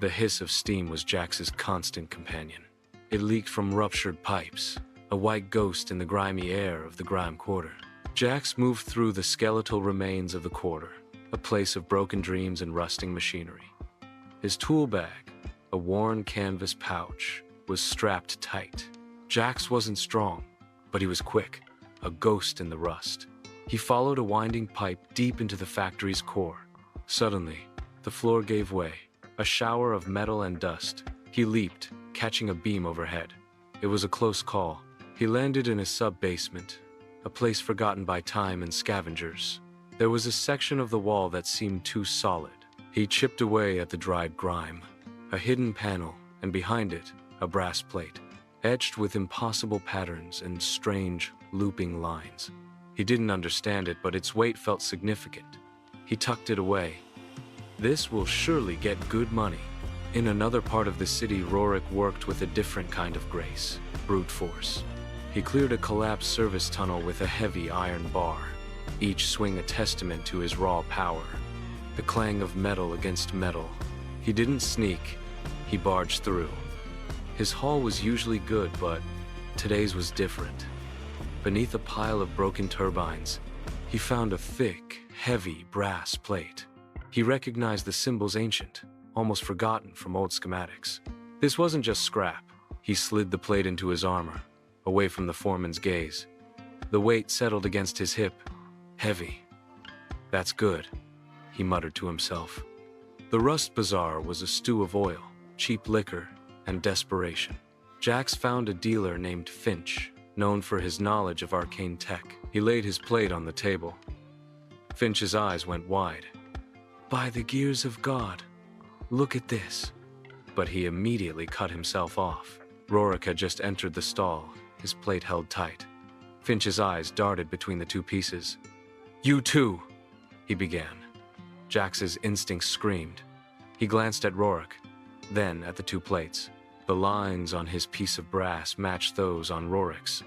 The hiss of steam was Jax's constant companion. It leaked from ruptured pipes, a white ghost in the grimy air of the Grime Quarter. Jax moved through the skeletal remains of the quarter, a place of broken dreams and rusting machinery. His tool bag, a worn canvas pouch, was strapped tight. Jax wasn't strong, but he was quick, a ghost in the rust. He followed a winding pipe deep into the factory's core. Suddenly, the floor gave way, a shower of metal and dust. He leaped, catching a beam overhead. It was a close call. He landed in a sub-basement, a place forgotten by time and scavengers. There was a section of the wall that seemed too solid. He chipped away at the dried grime. A hidden panel, and behind it, a brass plate, etched with impossible patterns and strange, looping lines. He didn't understand it, but its weight felt significant. He tucked it away. This will surely get good money. In another part of the city, Rorik worked with a different kind of grace, brute force. He cleared a collapsed service tunnel with a heavy iron bar, each swing a testament to his raw power. The clang of metal against metal. He didn't sneak, he barged through. His haul was usually good, but today's was different. Beneath a pile of broken turbines, he found a thick, heavy brass plate. He recognized the symbols ancient, almost forgotten from old schematics. This wasn't just scrap. He slid the plate into his armor, away from the foreman's gaze. The weight settled against his hip. Heavy. That's good, he muttered to himself. The Rust Bazaar was a stew of oil, cheap liquor, and desperation. Jax found a dealer named Finch, known for his knowledge of arcane tech. He laid his plate on the table. Finch's eyes went wide. By the gears of God, look at this. But he immediately cut himself off. Rorik had just entered the stall, his plate held tight. Finch's eyes darted between the two pieces. You too, he began. Jax's instincts screamed. He glanced at Rorik, then at the two plates. The lines on his piece of brass matched those on Rorik's.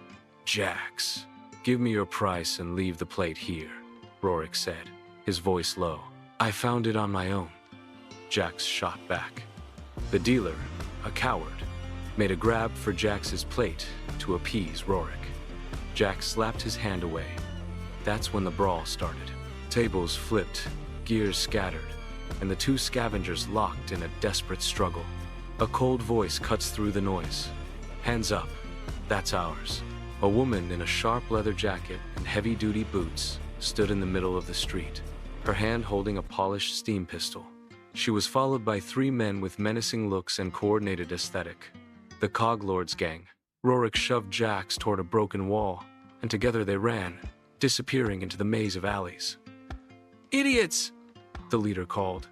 Jax, give me your price and leave the plate here, Rorik said, his voice low. I found it on my own. Jax shot back. The dealer, a coward, made a grab for Jax's plate to appease Rorik. Jax slapped his hand away. That's when the brawl started. Tables flipped, gears scattered, and the two scavengers locked in a desperate struggle. A cold voice cuts through the noise. Hands up, that's ours. A woman in a sharp leather jacket and heavy-duty boots stood in the middle of the street, her hand holding a polished steam pistol. She was followed by three men with menacing looks and coordinated aesthetic. The Cog-Lords gang. Rorik shoved Jax toward a broken wall, and together they ran, disappearing into the maze of alleys. Idiots! The leader called.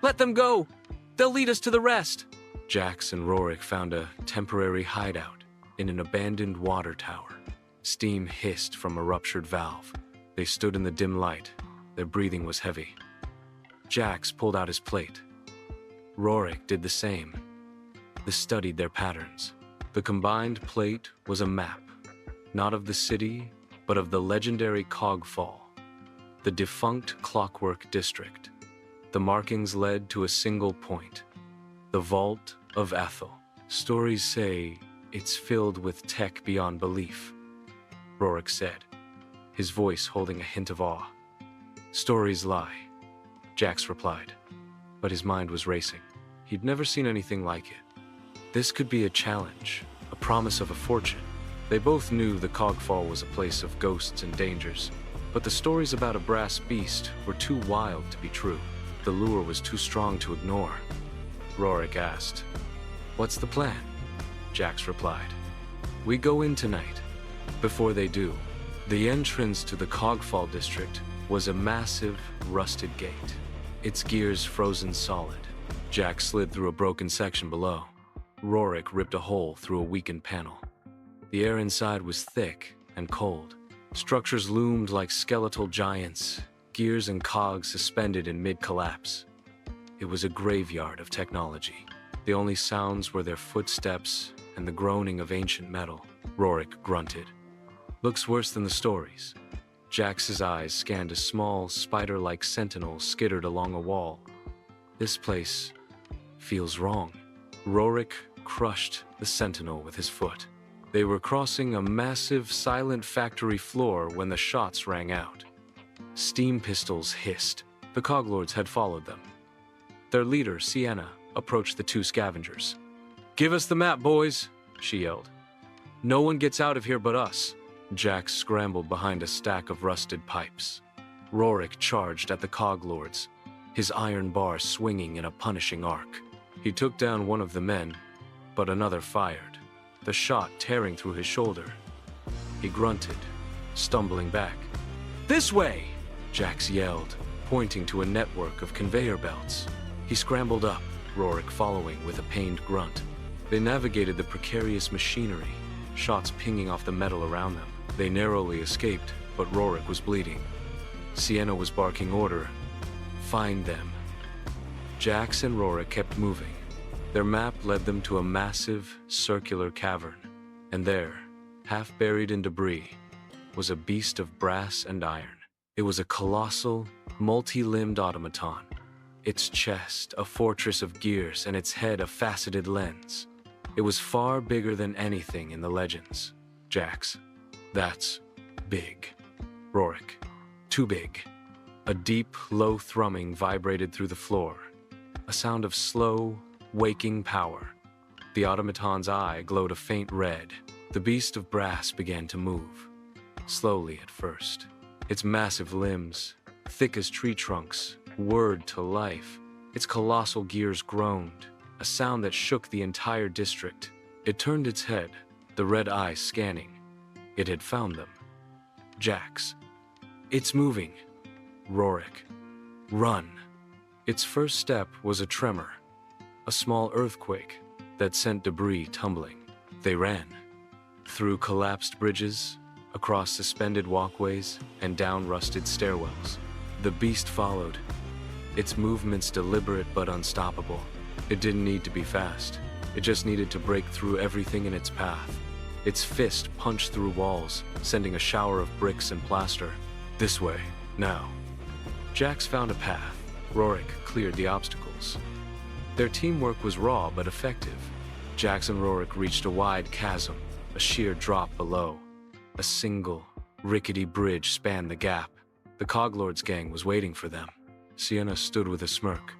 Let them go! They'll lead us to the rest! Jax and Rorik found a temporary hideout in an abandoned water tower. Steam hissed from a ruptured valve. They stood in the dim light. Their breathing was heavy. Jax pulled out his plate. Rorik did the same. They studied their patterns. The combined plate was a map, not of the city, but of the legendary Cogfall, the defunct Clockwork District. The markings led to a single point, the Vault of Aethel. Stories say it's filled with tech beyond belief, Rorik said, his voice holding a hint of awe. Stories lie, Jax replied, but his mind was racing. He'd never seen anything like it. This could be a challenge, a promise of a fortune. They both knew the Cogfall was a place of ghosts and dangers, but the stories about a brass beast were too wild to be true. The lure was too strong to ignore. Rorik asked, "What's the plan?" Jax replied, "We go in tonight." Before they do, the entrance to the Cogfall district was a massive, rusted gate, its gears frozen solid. Jax slid through a broken section below. Rorik ripped a hole through a weakened panel. The air inside was thick and cold. Structures loomed like skeletal giants, gears and cogs suspended in mid-collapse. It was a graveyard of technology. The only sounds were their footsteps and the groaning of ancient metal. Rorik grunted. Looks worse than the stories. Jax's eyes scanned a small, spider-like sentinel skittered along a wall. This place feels wrong. Rorik crushed the sentinel with his foot. They were crossing a massive, silent factory floor when the shots rang out. Steam pistols hissed. The Cog-Lords had followed them. Their leader, Sienna, approached the two scavengers. "Give us the map, boys," she yelled. "No one gets out of here but us." Jax scrambled behind a stack of rusted pipes. Rorik charged at the Cog-Lords, his iron bar swinging in a punishing arc. He took down one of the men, but another fired, the shot tearing through his shoulder. He grunted, stumbling back. "This way!" Jax yelled, pointing to a network of conveyor belts. He scrambled up, Rorik following with a pained grunt. They navigated the precarious machinery, shots pinging off the metal around them. They narrowly escaped, but Rorik was bleeding. Sienna was barking order. "Find them." Jax and Rorik kept moving. Their map led them to a massive, circular cavern, and there, half buried in debris, was a beast of brass and iron. It was a colossal, multi-limbed automaton. Its chest a fortress of gears and its head a faceted lens. It was far bigger than anything in the legends. Jax, "That's big." Rorik, "Too big." A deep, low thrumming vibrated through the floor, a sound of slow, waking power. The automaton's eye glowed a faint red. The beast of brass began to move, slowly at first. Its massive limbs, thick as tree trunks, whirred to life. Its colossal gears groaned, a sound that shook the entire district. It turned its head, the red eyes scanning. It had found them. Jax, "It's moving." Rorik, "Run." Its first step was a tremor, a small earthquake that sent debris tumbling. They ran. Through collapsed bridges, across suspended walkways, and down rusted stairwells. The beast followed, its movements deliberate but unstoppable. It didn't need to be fast. It just needed to break through everything in its path. Its fist punched through walls, sending a shower of bricks and plaster. "This way, now." Jax found a path. Rorik cleared the obstacles. Their teamwork was raw but effective. Jax and Rorik reached a wide chasm, a sheer drop below. A single, rickety bridge spanned the gap. The Cog-Lords gang was waiting for them. Sienna stood with a smirk.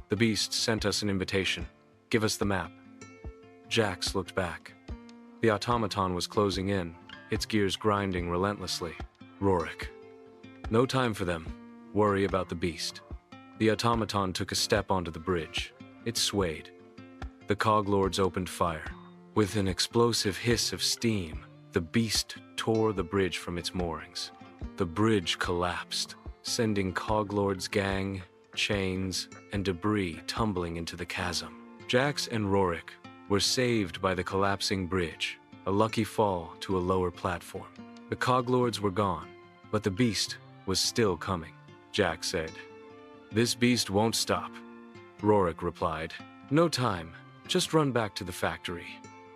"The beast sent us an invitation. Give us the map." Jax looked back. The automaton was closing in, its gears grinding relentlessly. Rorik, "No time for them. Worry about the beast." The automaton took a step onto the bridge. It swayed. The Cog-Lords opened fire. With an explosive hiss of steam, the beast tore the bridge from its moorings. The bridge collapsed, sending Cog-Lords gang, chains, and debris tumbling into the chasm. Jax and Rorik were saved by the collapsing bridge, a lucky fall to a lower platform. The Cog-Lords were gone, but the beast was still coming. Jax said, "This beast won't stop." Rorik replied, "No time, just run back to the factory."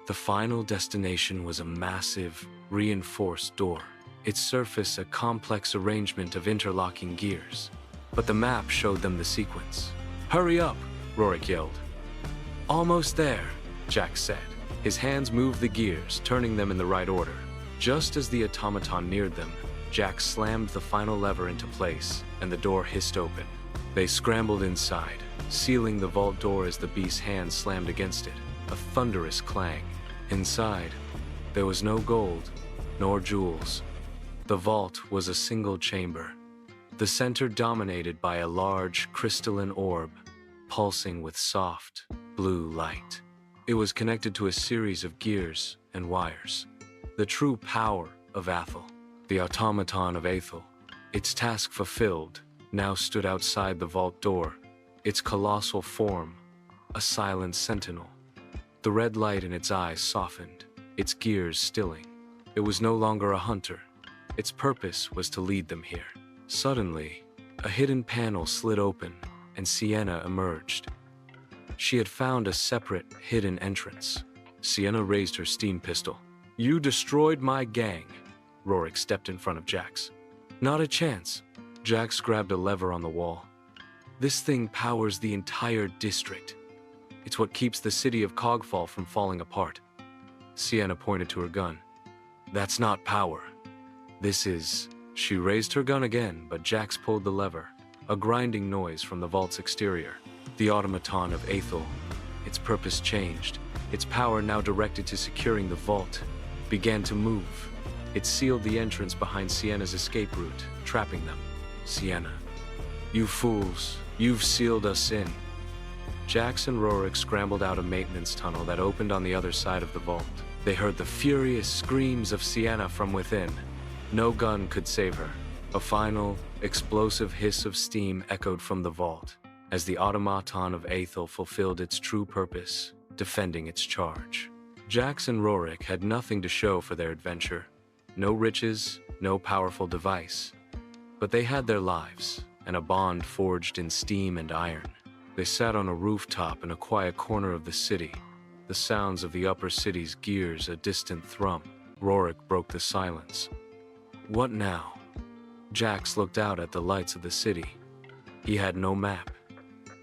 The final destination was a massive, reinforced door, its surface a complex arrangement of interlocking gears. But the map showed them the sequence. "Hurry up," Rorik yelled. "Almost there," Jax said. His hands moved the gears, turning them in the right order. Just as the automaton neared them, Jax slammed the final lever into place, and the door hissed open. They scrambled inside, sealing the vault door as the beast's hand slammed against it, a thunderous clang. Inside, there was no gold, nor jewels. The vault was a single chamber, the center dominated by a large crystalline orb, pulsing with soft, blue light. It was connected to a series of gears and wires. The true power of Aethel, the automaton of Aethel, its task fulfilled, now stood outside the vault door, its colossal form, a silent sentinel. The red light in its eyes softened, its gears stilling. It was no longer a hunter. Its purpose was to lead them here. Suddenly, a hidden panel slid open, and Sienna emerged. She had found a separate, hidden entrance. Sienna raised her steam pistol. "You destroyed my gang." Rorik stepped in front of Jax. "Not a chance." Jax grabbed a lever on the wall. "This thing powers the entire district. It's what keeps the city of Cogfall from falling apart. Sienna pointed to her gun. That's not power. This is... She raised her gun again, but Jax pulled the lever. A grinding noise from the vault's exterior. The automaton of Aethel. Its purpose changed. Its power, now directed to securing the vault, began to move. It sealed the entrance behind Sienna's escape route, trapping them. Sienna. You fools. You've sealed us in. Jax and Rorik scrambled out a maintenance tunnel that opened on the other side of the vault. They heard the furious screams of Sienna from within. No gun could save her. A final, explosive hiss of steam echoed from the vault, as the automaton of Aethel fulfilled its true purpose, defending its charge. Jax and Rorik had nothing to show for their adventure. No riches, no powerful device. But they had their lives, and a bond forged in steam and iron. They sat on a rooftop in a quiet corner of the city, the sounds of the upper city's gears a distant thrum. Rorik broke the silence. What now? Jax looked out at the lights of the city. He had no map,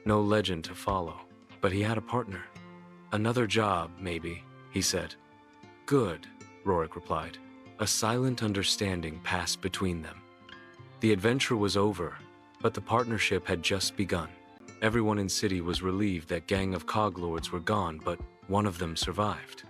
no legend to follow, but he had a partner. Another job, maybe, he said. Good, Rorik replied. A silent understanding passed between them. The adventure was over, but the partnership had just begun. Everyone in city was relieved that gang of Cog-Lords were gone, but one of them survived.